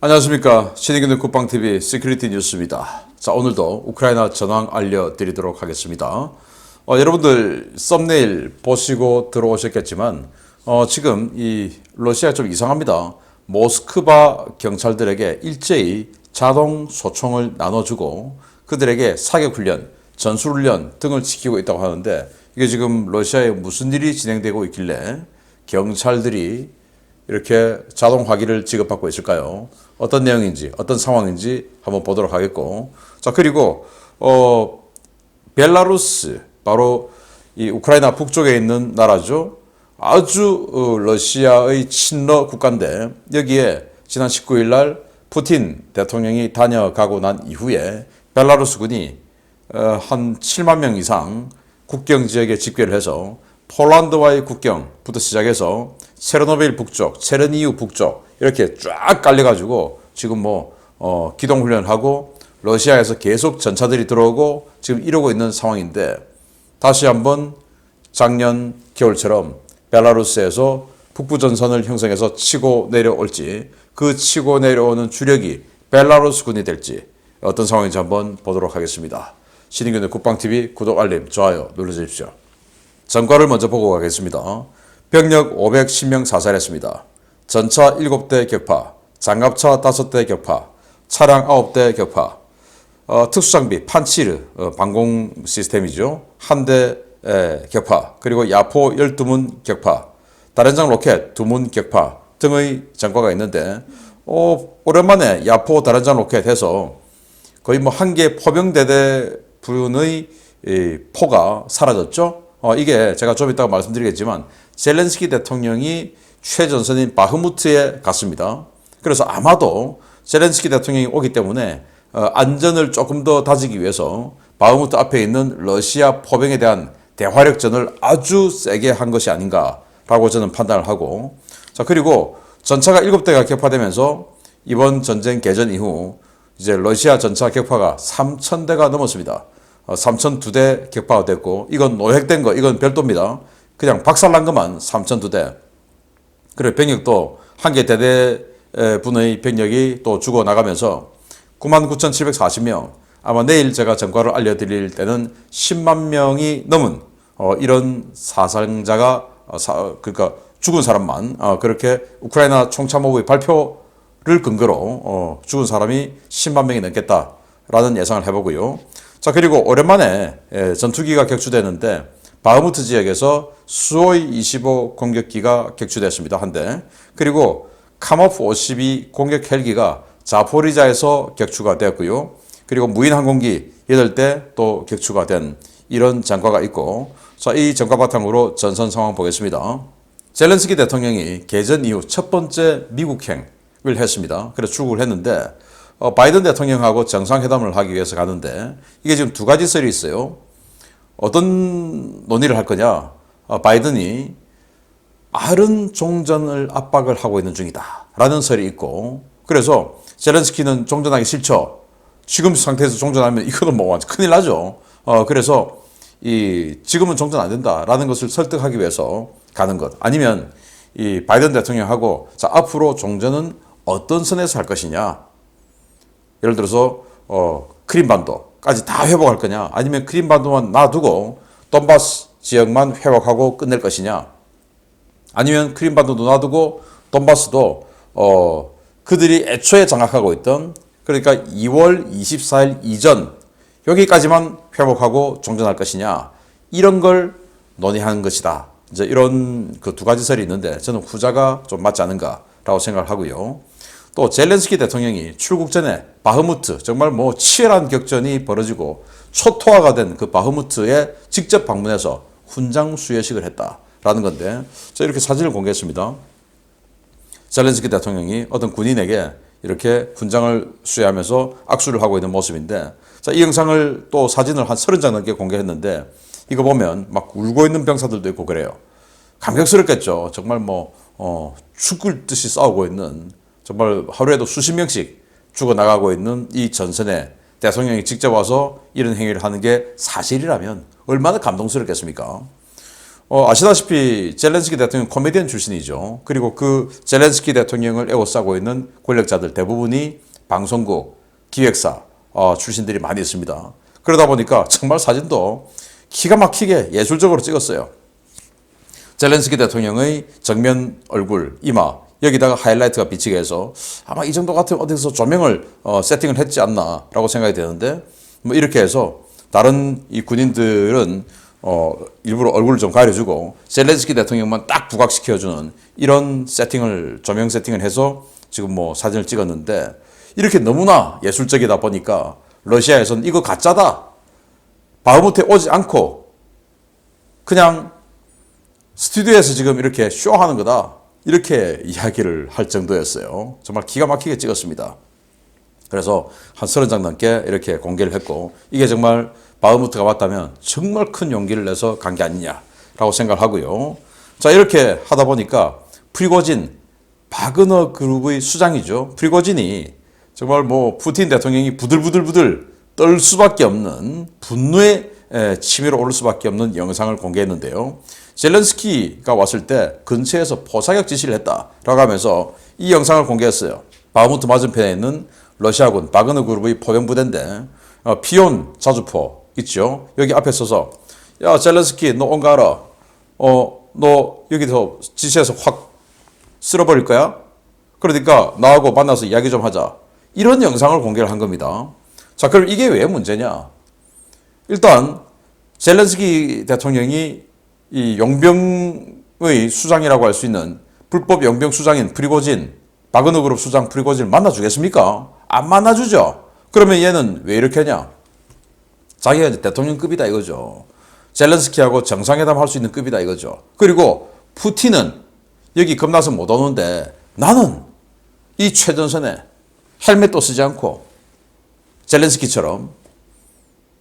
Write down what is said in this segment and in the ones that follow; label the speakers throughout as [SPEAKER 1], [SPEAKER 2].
[SPEAKER 1] 안녕하십니까. 신의균의 국방TV 시큐리티 뉴스입니다. 자, 오늘도 우크라이나 전황 알려드리도록 하겠습니다. 여러분들 썸네일 보시고 들어오셨겠지만 지금 이 러시아 좀 이상합니다. 모스크바 경찰들에게 일제히 자동 소총을 나눠주고 그들에게 사격훈련, 전술훈련 등을 지키고 있다고 하는데 이게 지금 러시아에 무슨 일이 진행되고 있길래 경찰들이 이렇게 자동 화기를 지급받고 있을까요? 어떤 내용인지, 어떤 상황인지 한번 보도록 하겠고. 자, 그리고, 벨라루스, 바로 이 우크라이나 북쪽에 있는 나라죠. 아주 러시아의 친러 국가인데, 여기에 지난 19일 날 푸틴 대통령이 다녀가고 난 이후에 벨라루스 군이 한 7만 명 이상 국경 지역에 집결을 해서 폴란드와의 국경부터 시작해서 체르노빌 북쪽, 체르니우 북쪽 이렇게 쫙 깔려가지고 지금 기동훈련하고 러시아에서 계속 전차들이 들어오고 지금 이러고 있는 상황인데 다시 한번 작년 겨울처럼 벨라루스에서 북부전선을 형성해서 치고 내려올지 그 치고 내려오는 주력이 벨라루스 군이 될지 어떤 상황인지 한번 보도록 하겠습니다. 신의균의 국방TV 구독, 알림, 좋아요 눌러주십시오. 전과를 먼저 보고 가겠습니다. 병력 510명 사살했습니다. 전차 7대 격파, 장갑차 5대 격파, 차량 9대 격파, 특수장비 판치르 방공 시스템이죠. 1대 격파, 그리고 야포 12문 격파, 다련장 로켓 2문 격파 등의 전과가 있는데 오랜만에 야포 다련장 로켓 해서 거의 한 개 포병대대 분의 포가 사라졌죠. 이게 제가 좀 이따가 말씀드리겠지만 젤렌스키 대통령이 최전선인 바흐무트에 갔습니다. 그래서 아마도 젤렌스키 대통령이 오기 때문에 안전을 조금 더 다지기 위해서 바흐무트 앞에 있는 러시아 포병에 대한 대화력전을 아주 세게 한 것이 아닌가라고 저는 판단을 하고, 자, 그리고 전차가 7대가 격파되면서 이번 전쟁 개전 이후 이제 러시아 전차 격파가 3,000대가 넘었습니다. 3,002대 격파가 됐고, 이건 노획된 거, 이건 별도입니다. 그냥 박살난 것만 3,002대. 그리고 병력도 한 개 대대 분의 병력이 또 죽어나가면서 99,740명, 아마 내일 제가 전과를 알려드릴 때는 10만 명이 넘은 이런 사상자가, 그러니까 죽은 사람만, 그렇게 우크라이나 총참모부의 발표를 근거로 죽은 사람이 10만 명이 넘겠다라는 예상을 해보고요. 자, 그리고 오랜만에 전투기가 격추되는데 바흐무트 지역에서 수호이 25 공격기가 격추됐습니다. 한 대. 그리고 카모프 52 공격 헬기가 자포리자에서 격추가 되었고요. 그리고 무인 항공기 8대 또 격추가 된 이런 전과가 있고, 자, 이 전과 바탕으로 전선 상황 보겠습니다. 젤렌스키 대통령이 개전 이후 첫 번째 미국행을 했습니다. 그래서 출국을 했는데 바이든 대통령하고 정상회담을 하기 위해서 가는데 이게 지금 두 가지 썰이 있어요. 어떤 논의를 할 거냐? 바이든이 빠른 종전을 압박을 하고 있는 중이다 라는 설이 있고, 그래서 젤렌스키는 종전하기 싫죠. 지금 상태에서 종전하면 이거는 완전 큰일 나죠. 그래서 지금은 종전 안 된다라는 것을 설득하기 위해서 가는 것. 아니면 이 바이든 대통령하고 자, 앞으로 종전은 어떤 선에서 할 것이냐? 예를 들어서 크림반도까지 다 회복할 거냐, 아니면 크림반도만 놔두고 돈바스 지역만 회복하고 끝낼 것이냐, 아니면 크림반도도 놔두고 돈바스도 그들이 애초에 장악하고 있던, 그러니까 2월 24일 이전 여기까지만 회복하고 종전할 것이냐, 이런 걸 논의하는 것이다. 이제 이런 그 두 가지 설이 있는데 저는 후자가 좀 맞지 않은가라고 생각을 하고요. 또 젤렌스키 대통령이 출국 전에 바흐무트, 정말 치열한 격전이 벌어지고 초토화가 된 그 바흐무트에 직접 방문해서 훈장 수여식을 했다라는 건데, 자, 이렇게 사진을 공개했습니다. 젤렌스키 대통령이 어떤 군인에게 이렇게 훈장을 수여하면서 악수를 하고 있는 모습인데, 자, 이 영상을 또 사진을 한 30장 넘게 공개했는데 이거 보면 막 울고 있는 병사들도 있고 그래요. 감격스럽겠죠. 정말 죽을 듯이 싸우고 있는, 정말 하루에도 수십 명씩 죽어나가고 있는 이 전선에 대통령이 직접 와서 이런 행위를 하는 게 사실이라면 얼마나 감동스럽겠습니까? 아시다시피 젤렌스키 대통령 코미디언 출신이죠. 그리고 그 젤렌스키 대통령을 에워싸고 있는 권력자들 대부분이 방송국, 기획사 출신들이 많이 있습니다. 그러다 보니까 정말 사진도 기가 막히게 예술적으로 찍었어요. 젤렌스키 대통령의 정면 얼굴, 이마 여기다가 하이라이트가 비치게 해서 아마 이 정도 같으면 어디서 조명을 세팅을 했지 않나라고 생각이 되는데 뭐 이렇게 해서 다른 이 군인들은 일부러 얼굴을 좀 가려주고 젤렌스키 대통령만 딱 부각시켜주는 이런 세팅을 조명 세팅을 해서 지금 뭐 사진을 찍었는데 이렇게 너무나 예술적이다 보니까 러시아에서는 이거 가짜다. 바흐무트에 오지 않고 그냥 스튜디오에서 지금 이렇게 쇼하는 거다. 이렇게 이야기를 할 정도였어요. 정말 기가 막히게 찍었습니다. 그래서 한 30장 넘게 이렇게 공개를 했고 이게 정말 바흐무트가 왔다면 정말 큰 용기를 내서 간 게 아니냐라고 생각을 하고요. 자, 이렇게 하다 보니까 프리고진, 바그너 그룹의 수장이죠. 프리고진이 정말 뭐 푸틴 대통령이 부들부들 떨 수밖에 없는 분노의 치밀어 오를 수밖에 없는 영상을 공개했는데요. 젤렌스키가 왔을 때 근처에서 포사격 지시를 했다라고 하면서 이 영상을 공개했어요. 바흐무트 맞은편에 있는 러시아군 바그너 그룹의 포병부대인데 피온 자주포 있죠. 여기 앞에 서서 야 젤렌스키 너 온 거 알아? 너 여기서 지시해서 확 쓸어버릴 거야? 그러니까 나하고 만나서 이야기 좀 하자. 이런 영상을 공개를 한 겁니다. 자, 그럼 이게 왜 문제냐? 일단 젤렌스키 대통령이 이 용병의 수장이라고 할 수 있는 불법 용병 수장인 프리고진, 바그너 그룹 수장 프리고진을 만나주겠습니까? 안 만나주죠. 그러면 얘는 왜 이렇게 하냐? 자기가 이제 대통령급이다 이거죠. 젤렌스키하고 정상회담 할 수 있는 급이다 이거죠. 그리고 푸틴은 여기 겁나서 못 오는데 나는 이 최전선에 헬멧도 쓰지 않고 젤렌스키처럼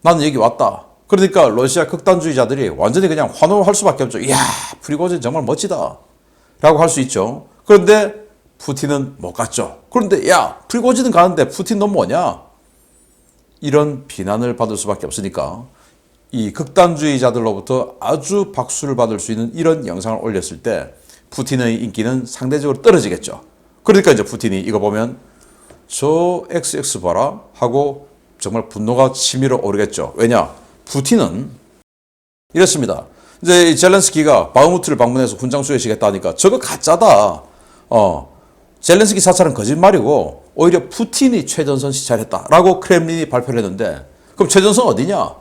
[SPEAKER 1] 나는 여기 왔다. 그러니까 러시아 극단주의자들이 완전히 그냥 환호할 수밖에 없죠. 이야, 프리고진 정말 멋지다. 라고 할 수 있죠. 그런데 푸틴은 못 갔죠. 그런데 야, 프리고진은 가는데 푸틴 넌 뭐냐? 이런 비난을 받을 수밖에 없으니까 이 극단주의자들로부터 아주 박수를 받을 수 있는 이런 영상을 올렸을 때 푸틴의 인기는 상대적으로 떨어지겠죠. 그러니까 이제 푸틴이 이거 보면 저 XX 봐라 하고 정말 분노가 치밀어 오르겠죠. 왜냐? 푸틴은 이랬습니다. 이제 이 젤렌스키가 바흐무트를 방문해서 훈장 수여식했다니까 저거 가짜다. 젤렌스키 사찰은 거짓말이고 오히려 푸틴이 최전선 시찰했다라고 크렘린이 발표를 했는데 그럼 최전선 어디냐?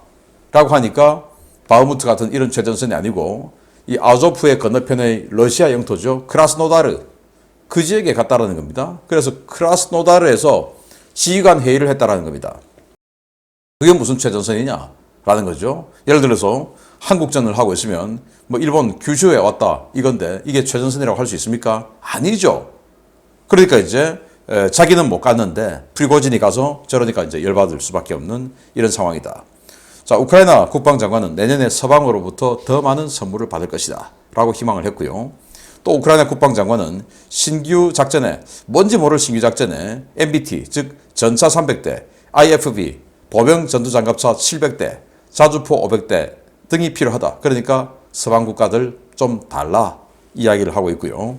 [SPEAKER 1] 라고 하니까 바흐무트 같은 이런 최전선이 아니고 이 아조프의 건너편의 러시아 영토죠. 크라스노다르 그 지역에 갔다라는 겁니다. 그래서 크라스노다르에서 지휘관 회의를 했다라는 겁니다. 그게 무슨 최전선이냐라는 거죠. 예를 들어서 한국전을 하고 있으면 뭐 일본 규슈에 왔다 이건데 이게 최전선이라고 할 수 있습니까? 아니죠. 그러니까 이제 자기는 못 갔는데 프리고진이 가서 저러니까 이제 열받을 수밖에 없는 이런 상황이다. 자, 우크라이나 국방장관은 내년에 서방으로부터 더 많은 선물을 받을 것이다 라고 희망을 했고요. 또 우크라이나 국방장관은 신규 작전에 뭔지 모를 신규 작전에 MBT 즉 전차 300대, IFV, 보병 전투장갑차 700대, 자주포 500대 등이 필요하다. 그러니까 서방 국가들 좀 달라 이야기를 하고 있고요.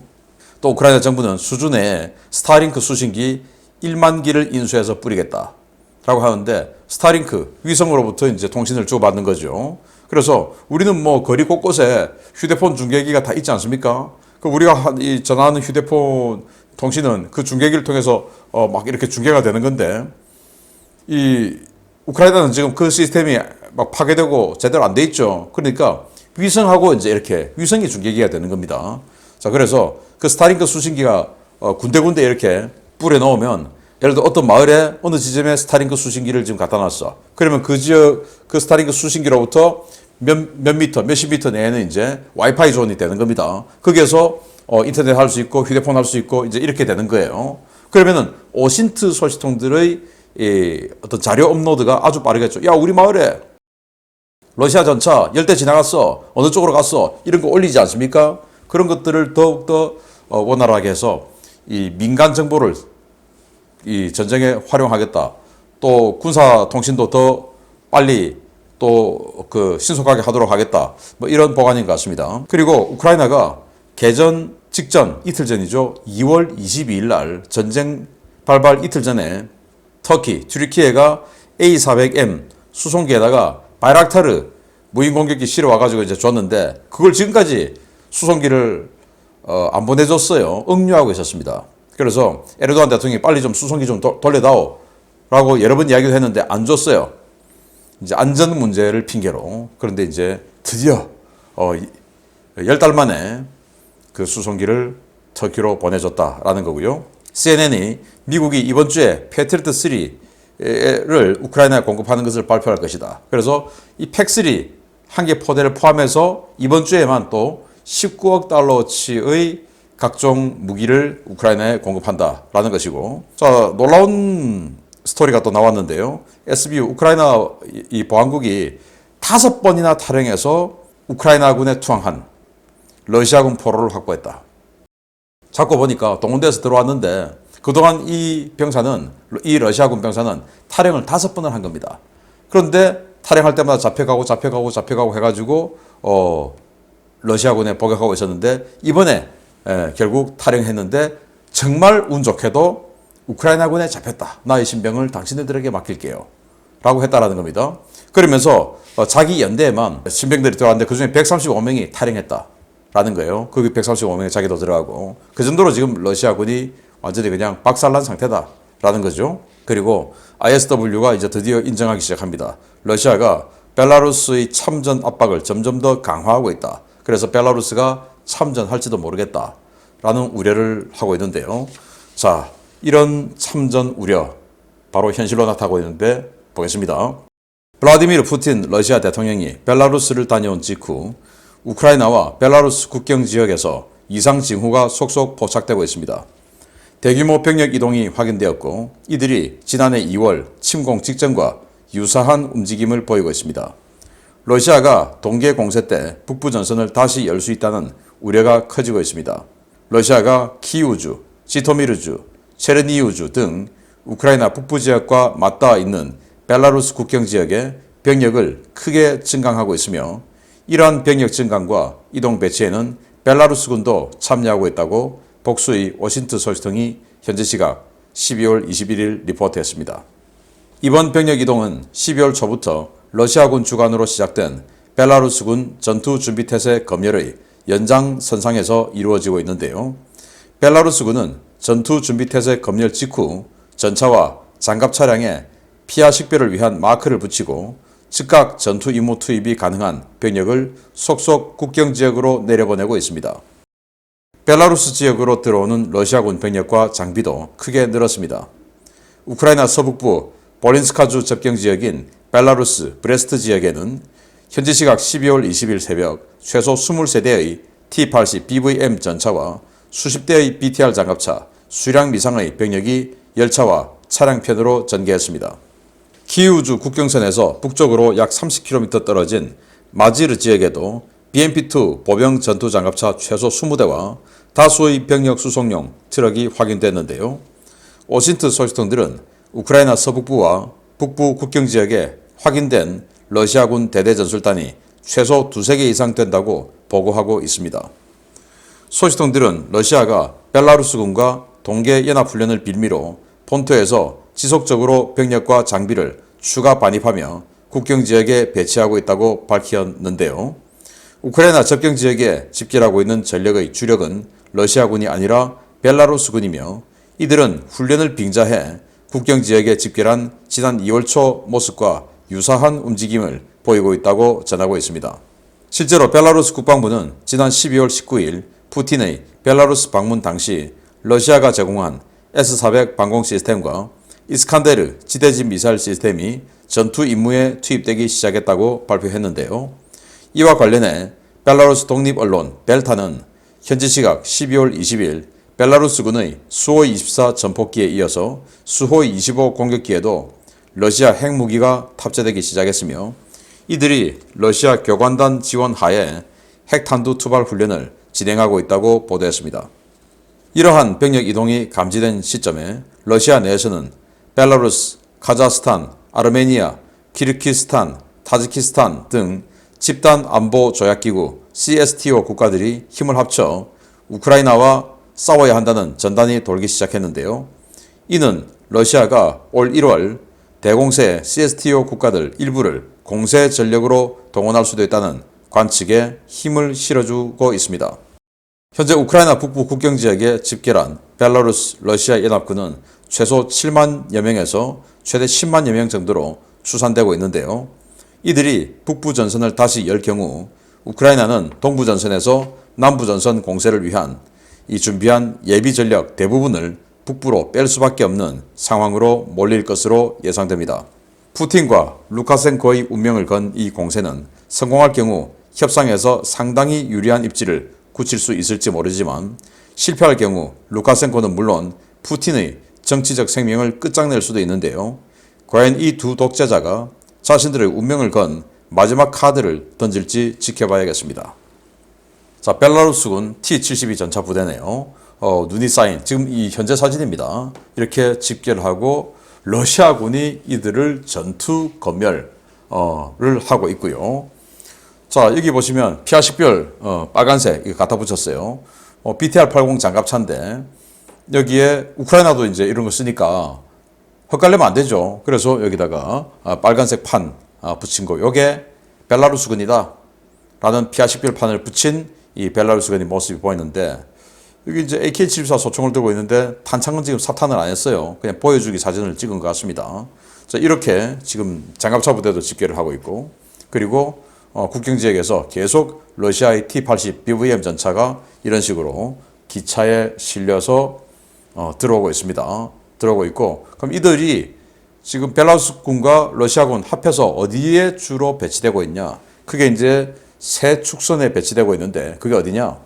[SPEAKER 1] 또 우크라이나 정부는 수준의 스타링크 수신기 1만 기를 인수해서 뿌리겠다 라고 하는데 스타링크 위성으로부터 이제 통신을 주고받는 거죠. 그래서 우리는 뭐 거리 곳곳에 휴대폰 중계기가 다 있지 않습니까? 그 우리가 전화하는 휴대폰 통신은 그 중계기를 통해서 막 이렇게 중계가 되는 건데 이 우크라이나는 지금 그 시스템이 막 파괴되고 제대로 안 돼 있죠. 그러니까 위성하고 이제 이렇게 위성이 중계기가 되는 겁니다. 자, 그래서 그 스타링크 수신기가 군데군데 이렇게 뿌려 놓으면 예를 들어 어떤 마을에 어느 지점에 스타링크 수신기를 지금 갖다 놨어. 그러면 그 지역 그 스타링크 수신기로부터 몇 미터, 몇십 미터 내에는 이제 와이파이 존이 되는 겁니다. 거기에서 인터넷 할 수 있고 휴대폰 할 수 있고 이제 이렇게 되는 거예요. 그러면은 오신트 소식통들의 어떤 자료 업로드가 아주 빠르겠죠. 야, 우리 마을에 러시아 전차 10대 지나갔어. 어느 쪽으로 갔어. 이런 거 올리지 않습니까? 그런 것들을 더욱더 원활하게 해서 이 민간 정보를 이 전쟁에 활용하겠다. 또 군사 통신도 더 빨리 또 그 신속하게 하도록 하겠다. 뭐 이런 보관인 것 같습니다. 그리고 우크라이나가 개전 직전 이틀 전이죠. 2월 22일 날 전쟁 발발 이틀 전에 터키, 튀르키예가 A400M 수송기에다가 바이락타르 무인 공격기 실어 와가지고 이제 줬는데 그걸 지금까지 수송기를 안 보내줬어요. 억류하고 있었습니다. 그래서 에르도안 대통령이 빨리 좀 수송기 좀 돌려다오 라고 여러 번 이야기도 했는데 안 줬어요. 이제 안전 문제를 핑계로. 그런데 이제 드디어 10달 만에 그 수송기를 터키로 보내줬다라는 거고요. CNN이 미국이 이번 주에 패트리어트 3를 우크라이나에 공급하는 것을 발표할 것이다. 그래서 이 팩3 한 개 포대를 포함해서 이번 주에만 또 19억 달러치의 각종 무기를 우크라이나에 공급한다라는 것이고, 자, 놀라운 스토리가 또 나왔는데요. SBU 우크라이나 이 보안국이 5번이나 탈영해서 우크라이나군에 투항한 러시아군 포로를 확보했다. 자꾸 보니까 동원돼서 들어왔는데 그동안 이 러시아군 병사는 탈영을 5번을 한 겁니다. 그런데 탈영할 때마다 잡혀가고 해가지고 러시아군에 복역하고 있었는데 이번에 결국 탈영했는데 정말 운 좋게도 우크라이나군에 잡혔다. 나의 신병을 당신들에게 맡길게요. 라고 했다라는 겁니다. 그러면서 자기 연대에만 신병들이 들어왔는데 그중에 135명이 탈영했다라는 거예요. 그 135명에 자기도 들어가고 그 정도로 지금 러시아군이 완전히 그냥 박살난 상태다라는 거죠. 그리고 ISW가 이제 드디어 인정하기 시작합니다. 러시아가 벨라루스의 참전 압박을 점점 더 강화하고 있다. 그래서 벨라루스가 참전할지도 모르겠다라는 우려를 하고 있는데요. 자, 이런 참전 우려 바로 현실로 나타나고 있는데 보겠습니다. 블라디미르 푸틴 러시아 대통령이 벨라루스를 다녀온 직후 우크라이나와 벨라루스 국경 지역에서 이상 징후가 속속 포착되고 있습니다. 대규모 병력 이동이 확인되었고 이들이 지난해 2월 침공 직전과 유사한 움직임을 보이고 있습니다. 러시아가 동계 공세 때 북부 전선을 다시 열 수 있다는 우려가 커지고 있습니다. 러시아가 키우주, 지토미르주, 체르니우주 등 우크라이나 북부 지역과 맞닿아 있는 벨라루스 국경 지역에 병력을 크게 증강하고 있으며 이러한 병력 증강과 이동 배치에는 벨라루스군도 참여하고 있다고 복수의 워싱턴 소식통이 현지 시각 12월 21일 리포트했습니다. 이번 병력 이동은 12월 초부터 러시아군 주관으로 시작된 벨라루스군 전투준비태세 검열의 연장선상에서 이루어지고 있는데요. 벨라루스군은 전투준비태세 검열 직후 전차와 장갑 차량에 피하 식별을 위한 마크를 붙이고 즉각 전투 임무 투입이 가능한 병력을 속속 국경지역으로 내려보내고 있습니다. 벨라루스 지역으로 들어오는 러시아군 병력과 장비도 크게 늘었습니다. 우크라이나 서북부 보린스카주 접경지역인 벨라루스 브레스트 지역에는 현지 시각 12월 20일 새벽 최소 20세대의 T-80 BVM 전차와 수십 대의 BTR 장갑차, 수량 미상의 병력이 열차와 차량편으로 전개했습니다. 키우주 국경선에서 북쪽으로 약 30km 떨어진 마지르 지역에도 BMP-2 보병 전투 장갑차 최소 20대와 다수의 병력 수송용 트럭이 확인됐는데요. 워싱턴 소식통들은 우크라이나 서북부와 북부 국경 지역에 확인된 러시아군 대대 전술단이 최소 2~3개 이상 된다고 보고하고 있습니다. 소식통들은 러시아가 벨라루스군과 동계연합훈련을 빌미로 본토에서 지속적으로 병력과 장비를 추가 반입하며 국경지역에 배치하고 있다고 밝혔는데요. 우크라이나 접경지역에 집결하고 있는 전력의 주력은 러시아군이 아니라 벨라루스군이며 이들은 훈련을 빙자해 국경지역에 집결한 지난 2월 초 모습과 유사한 움직임을 보이고 있다고 전하고 있습니다. 실제로 벨라루스 국방부는 지난 12월 19일 푸틴의 벨라루스 방문 당시 러시아가 제공한 S-400 방공 시스템과 이스칸데르 지대지 미사일 시스템이 전투 임무에 투입되기 시작했다고 발표했는데요. 이와 관련해 벨라루스 독립 언론 벨타는 현지 시각 12월 20일 벨라루스군의 수호이 24 전폭기에 이어서 수호이 25 공격기에도 러시아 핵무기가 탑재되기 시작했으며 이들이 러시아 교관단 지원 하에 핵탄두 투발 훈련을 진행하고 있다고 보도했습니다. 이러한 병력 이동이 감지된 시점에 러시아 내에서는 벨라루스, 카자흐스탄, 아르메니아, 키르기스탄, 타지키스탄 등 집단 안보 조약기구 CSTO 국가들이 힘을 합쳐 우크라이나와 싸워야 한다는 전단이 돌기 시작했는데요. 이는 러시아가 올 1월 대공세 CSTO 국가들 일부를 공세 전력으로 동원할 수도 있다는 관측에 힘을 실어주고 있습니다. 현재 우크라이나 북부 국경지역에 집결한 벨라루스 러시아 연합군은 최소 7만여 명에서 최대 10만여 명 정도로 추산되고 있는데요. 이들이 북부 전선을 다시 열 경우 우크라이나는 동부 전선에서 남부 전선 공세를 위한 이 준비한 예비 전력 대부분을 북부로 뺄 수밖에 없는 상황으로 몰릴 것으로 예상됩니다. 푸틴과 루카센코의 운명을 건 이 공세는 성공할 경우 협상에서 상당히 유리한 입지를 굳힐 수 있을지 모르지만 실패할 경우 루카센코는 물론 푸틴의 정치적 생명을 끝장낼 수도 있는데요. 과연 이 두 독재자가 자신들의 운명을 건 마지막 카드를 던질지 지켜봐야겠습니다. 자, 벨라루스군 T-72 전차 부대네요. 눈이 쌓인 지금 이 현재 사진입니다. 이렇게 집결하고 러시아군이 이들을 전투 검멸을 하고 있고요. 자, 여기 보시면 피아식별 빨간색 이거 갖다 붙였어요. BTR-80 장갑차인데 여기에 우크라이나도 이제 이런 거 쓰니까 헛갈리면 안 되죠. 그래서 여기다가 빨간색 판 붙인 거. 요게 벨라루스군이다 라는 피아식별 판을 붙인 이 벨라루스군의 모습이 보이는데 여기 이제 AK-74 소총을 들고 있는데 탄창은 지금 사탄을 안 했어요. 그냥 보여주기 사진을 찍은 것 같습니다. 자, 이렇게 지금 장갑차 부대도 집결을 하고 있고 그리고 국경 지역에서 계속 러시아의 T-80 BVM 전차가 이런 식으로 기차에 실려서 들어오고 있습니다. 들어오고 있고 그럼 이들이 지금 벨라루스군과 러시아군 합해서 어디에 주로 배치되고 있냐? 그게 이제 세 축선에 배치되고 있는데 그게 어디냐?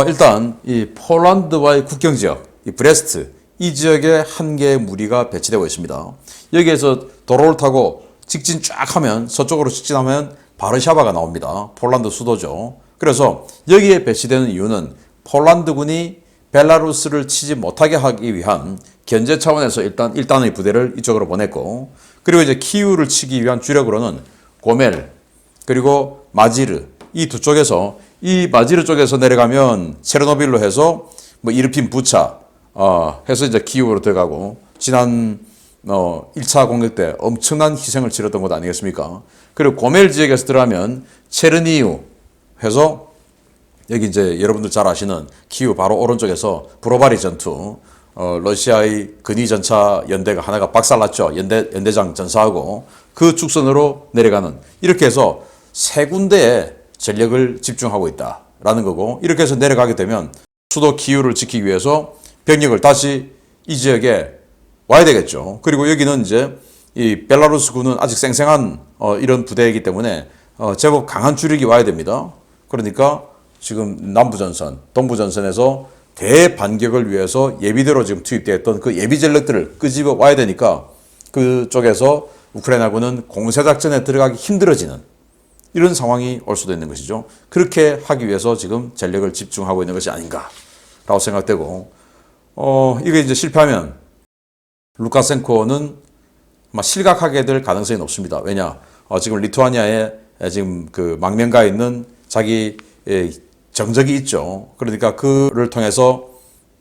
[SPEAKER 1] 일단 이 폴란드와의 국경 지역, 이 브레스트 이 지역에 한 개의 무리가 배치되고 있습니다. 여기에서 도로를 타고 직진 쫙 하면 서쪽으로 직진하면 바르샤바가 나옵니다. 폴란드 수도죠. 그래서 여기에 배치되는 이유는 폴란드군이 벨라루스를 치지 못하게 하기 위한 견제 차원에서 일단의 부대를 이쪽으로 보냈고 그리고 이제 키우를 치기 위한 주력으로는 고멜 그리고 마지르 이 두 쪽에서 이 마지르 쪽에서 내려가면 체르노빌로 해서 뭐 이르핀 부차 해서 이제 키우로 들어가고 지난 1차 공격 때 엄청난 희생을 치렀던 것 아니겠습니까? 그리고 고멜 지역에서 들어가면 체르니우 해서 여기 이제 여러분들 잘 아시는 키우 바로 오른쪽에서 브로바리 전투 러시아의 근위 전차 연대가 하나가 박살났죠. 연대장 전사하고 그 축선으로 내려가는 이렇게 해서 세 군데에 전력을 집중하고 있다라는 거고 이렇게 해서 내려가게 되면 수도 키우를 지키기 위해서 병력을 다시 이 지역에 와야 되겠죠. 그리고 여기는 이제 이 벨라루스군은 아직 생생한 이런 부대이기 때문에 제법 강한 주력이 와야 됩니다. 그러니까 지금 남부전선, 동부전선에서 대반격을 위해서 예비대로 지금 투입되었던 그 예비 전력들을 끄집어 와야 되니까 그쪽에서 우크라이나군은 공세작전에 들어가기 힘들어지는 이런 상황이 올 수도 있는 것이죠. 그렇게 하기 위해서 지금 전력을 집중하고 있는 것이 아닌가라고 생각되고 이게 이제 실패하면 루카센코는 아마 실각하게 될 가능성이 높습니다. 왜냐? 지금 리투아니아에 지금 그 망명가에 있는 자기 정적이 있죠. 그러니까 그를 통해서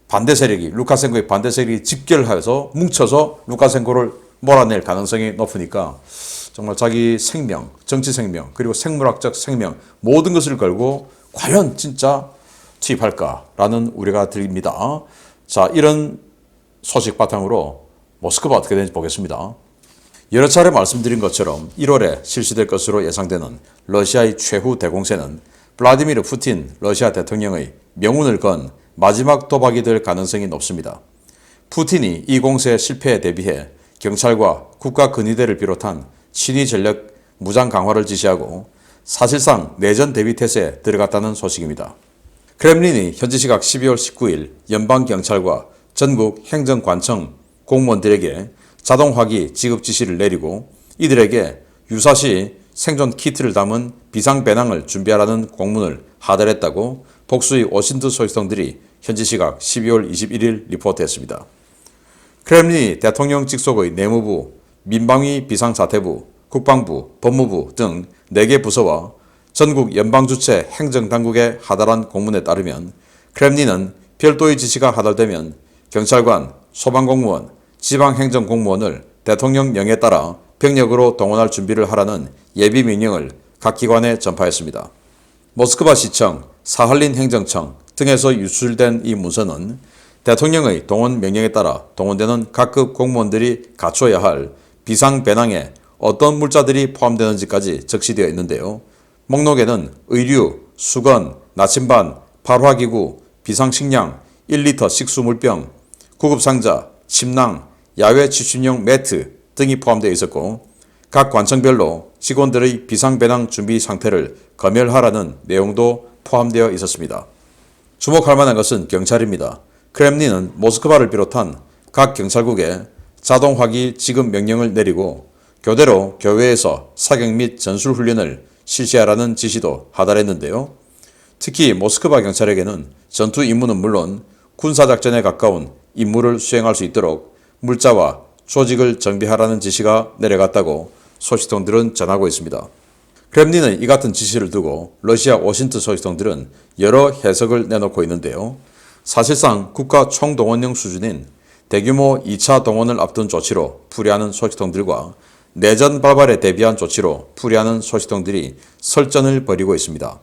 [SPEAKER 1] 반대 세력이 루카센코의 반대 세력이 집결해서 뭉쳐서 루카센코를 몰아낼 가능성이 높으니까 정말 자기 생명, 정치 생명, 그리고 생물학적 생명 모든 것을 걸고 과연 진짜 투입할까라는 우려가 들립니다. 자, 이런 소식 바탕으로 모스크바 어떻게 되는지 보겠습니다. 여러 차례 말씀드린 것처럼 1월에 실시될 것으로 예상되는 러시아의 최후 대공세는 블라디미르 푸틴 러시아 대통령의 명운을 건 마지막 도박이 될 가능성이 높습니다. 푸틴이 이 공세 실패에 대비해 경찰과 국가 근위대를 비롯한 친위 전력 무장 강화를 지시하고 사실상 내전 대비 태세에 들어갔다는 소식입니다. 크렘린이 현지 시각 12월 19일 연방경찰과 전국 행정관청 공무원들에게 자동화기 지급 지시를 내리고 이들에게 유사시 생존 키트를 담은 비상배낭을 준비하라는 공문을 하달했다고 복수의 워싱턴 소식통들이 현지 시각 12월 21일 리포트했습니다. 크렘린이 대통령 직속의 내무부, 민방위 비상사태부, 국방부, 법무부 등 4개 부서와 전국 연방주체 행정당국의 하달한 공문에 따르면 크렘린은 별도의 지시가 하달되면 경찰관, 소방공무원, 지방행정공무원을 대통령령에 따라 병력으로 동원할 준비를 하라는 예비명령을 각 기관에 전파했습니다. 모스크바 시청, 사할린 행정청 등에서 유출된 이 문서는 대통령의 동원 명령에 따라 동원되는 각급 공무원들이 갖춰야 할 비상배낭에 어떤 물자들이 포함되는지까지 적시되어 있는데요. 목록에는 의류, 수건, 나침반, 발화기구, 비상식량, 1리터 식수물병, 구급상자, 침낭, 야외 취침용 매트 등이 포함되어 있었고 각 관청별로 직원들의 비상배낭 준비 상태를 검열하라는 내용도 포함되어 있었습니다. 주목할 만한 것은 경찰입니다. 크렘린은 모스크바를 비롯한 각 경찰국에 자동화기 지급 명령을 내리고 교대로 교외에서 사격 및 전술훈련을 실시하라는 지시도 하달했는데요. 특히 모스크바 경찰에게는 전투 임무는 물론 군사작전에 가까운 임무를 수행할 수 있도록 물자와 조직을 정비하라는 지시가 내려갔다고 소식통들은 전하고 있습니다. 크렘린의 이 같은 지시를 두고 러시아 워싱턴 소식통들은 여러 해석을 내놓고 있는데요. 사실상 국가 총동원령 수준인 대규모 2차 동원을 앞둔 조치로 풀이하는 소식통들과 내전 발발에 대비한 조치로 풀이하는 소식통들이 설전을 벌이고 있습니다.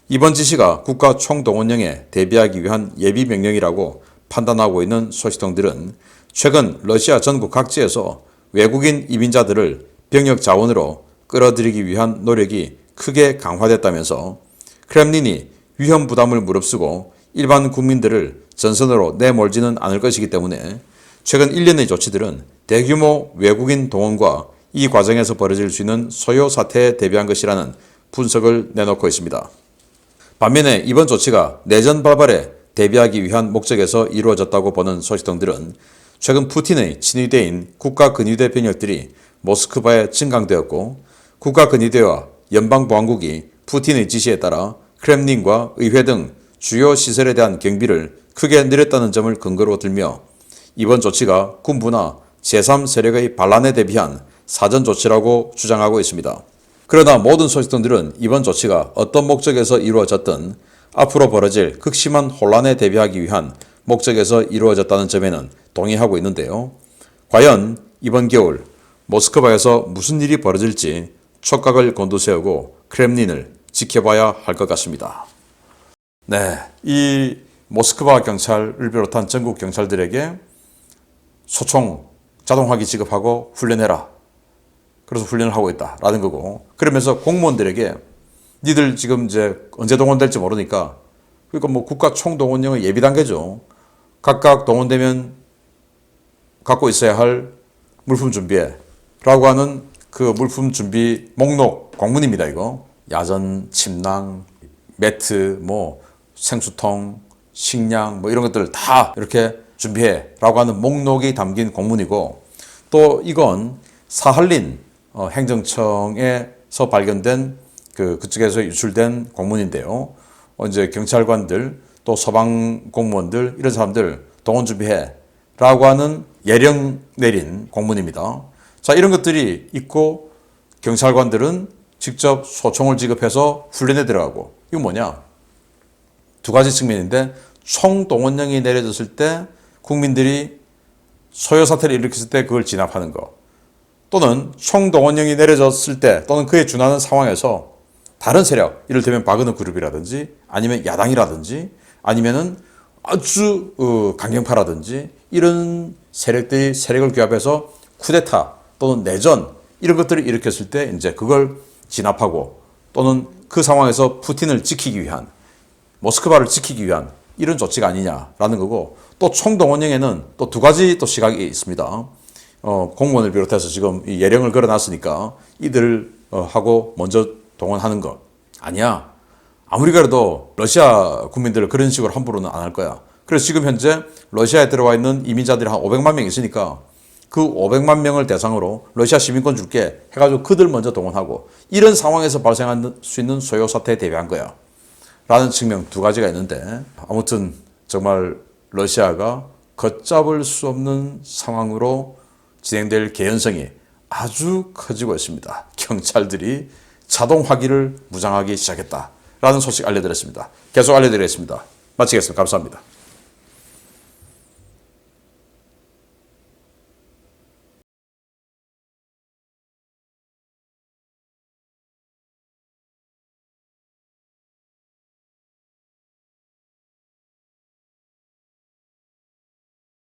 [SPEAKER 1] 이번 지시가 국가 총동원령에 대비하기 위한 예비명령이라고 판단하고 있는 소식통들은 최근 러시아 전국 각지에서 외국인 이민자들을 병력 자원으로 끌어들이기 위한 노력이 크게 강화됐다면서 크렘린이 위험 부담을 무릅쓰고 일반 국민들을 전선으로 내몰지는 않을 것이기 때문에 최근 일련의 조치들은 대규모 외국인 동원과 이 과정에서 벌어질 수 있는 소요 사태에 대비한 것이라는 분석을 내놓고 있습니다. 반면에 이번 조치가 내전 발발에 대비하기 위한 목적에서 이루어졌다고 보는 소식통들은 최근 푸틴의 친위대인 국가근위대 병력들이 모스크바에 증강되었고 국가근위대와 연방보안국이 푸틴의 지시에 따라 크렘린과 의회 등 주요 시설에 대한 경비를 크게 늘렸다는 점을 근거로 들며 이번 조치가 군부나 제3세력의 반란에 대비한 사전 조치라고 주장하고 있습니다. 그러나 모든 소식통들은 이번 조치가 어떤 목적에서 이루어졌든 앞으로 벌어질 극심한 혼란에 대비하기 위한 목적에서 이루어졌다는 점에는 동의하고 있는데요. 과연 이번 겨울 모스크바에서 무슨 일이 벌어질지 촉각을 곤두세우고 크렘린을 지켜봐야 할 것 같습니다. 네, 이 모스크바 경찰을 비롯한 전국 경찰들에게 소총 자동화기 지급하고 훈련해라. 그래서 훈련을 하고 있다라는 거고 그러면서 공무원들에게 니들 지금 이제 언제 동원될지 모르니까 그러니까 뭐 국가 총동원령의 예비 단계죠. 각각 동원되면 갖고 있어야 할 물품 준비해 라고 하는 그 물품 준비 목록 공문입니다. 이거 야전, 침낭, 매트, 뭐 생수통, 식량 뭐 이런 것들을 다 이렇게 준비해 라고 하는 목록이 담긴 공문이고 또 이건 사할린 행정청에서 발견된 그쪽에서 유출된 공문인데요. 이제 경찰관들 또 소방 공무원들 이런 사람들 동원 준비해 라고 하는 예령 내린 공문입니다. 자, 이런 것들이 있고 경찰관들은 직접 소총을 지급해서 훈련에 들어가고 이건 뭐냐? 두 가지 측면인데 총동원령이 내려졌을 때 국민들이 소요 사태를 일으켰을 때 그걸 진압하는 거 또는 총동원령이 내려졌을 때 또는 그에 준하는 상황에서 다른 세력, 이를테면 바그너 그룹이라든지 아니면 야당이라든지 아니면은 아주 강경파라든지 이런 세력들이 세력을 규합해서 쿠데타 또는 내전 이런 것들을 일으켰을 때 이제 그걸 진압하고 또는 그 상황에서 푸틴을 지키기 위한 모스크바를 지키기 위한 이런 조치가 아니냐라는 거고 또 총동원령에는 또 두 가지 또 시각이 있습니다. 공무원을 비롯해서 지금 이 예령을 걸어놨으니까 이들을 하고 먼저 동원하는 것 아니야. 아무리 그래도 러시아 국민들을 그런 식으로 함부로는 안 할 거야. 그래서 지금 현재 러시아에 들어와 있는 이민자들이 한 500만 명 있으니까 그 500만 명을 대상으로 러시아 시민권 줄게 해가지고 그들 먼저 동원하고 이런 상황에서 발생할 수 있는 소요 사태에 대비한 거야. 라는 측면 두 가지가 있는데 아무튼 정말 러시아가 걷잡을 수 없는 상황으로 진행될 개연성이 아주 커지고 있습니다. 경찰들이 자동 화기를 무장하기 시작했다라는 소식 알려드렸습니다. 계속 알려드리겠습니다. 마치겠습니다. 감사합니다.